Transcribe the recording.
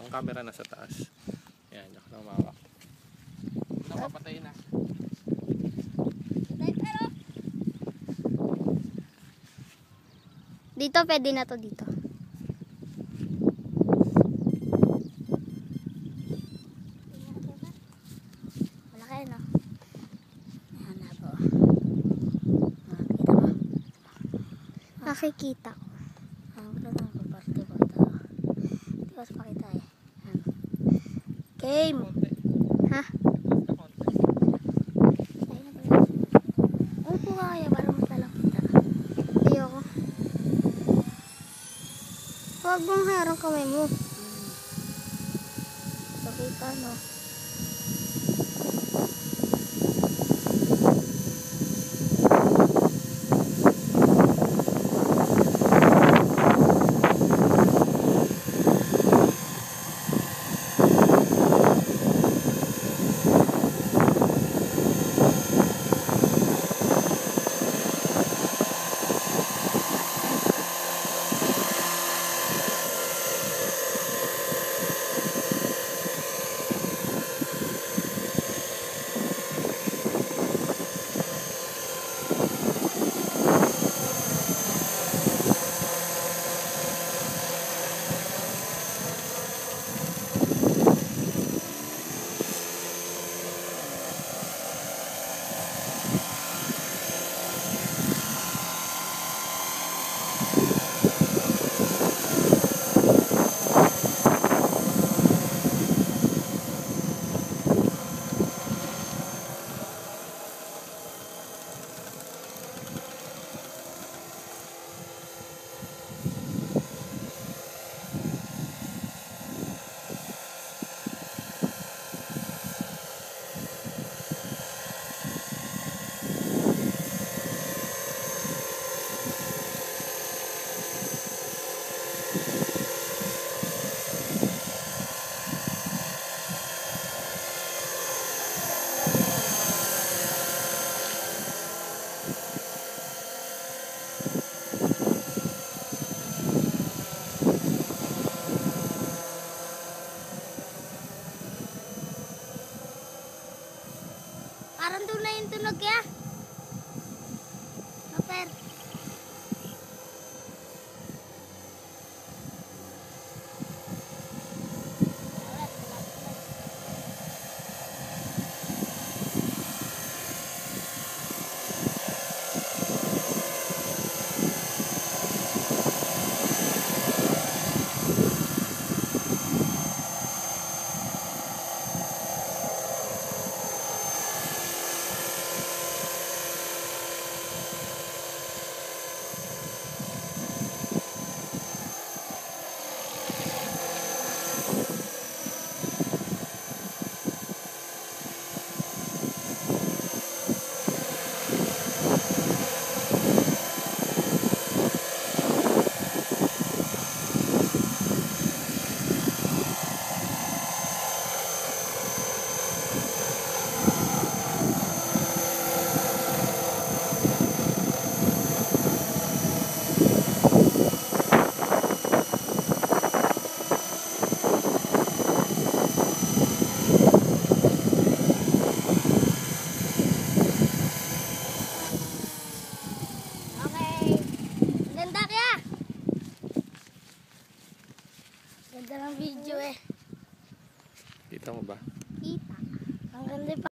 Ang camera nasa taas. Yan, diyan ka na umawak. Napapatay na. Dito, pwede na to dito. Malaki, no? Ayan na po. Nakikita ko. Ang ganda ng parte po ito. Hindi ko pakita eh. Game! Ha? Ano po kaya para matalang kita? Ayoko. Huwag mong harang kamay mo. Pakita, no? Parang doon na yung tunog ya. Super. Ganda ng video eh. Kita mo ba? Kita. Ang ganda pa.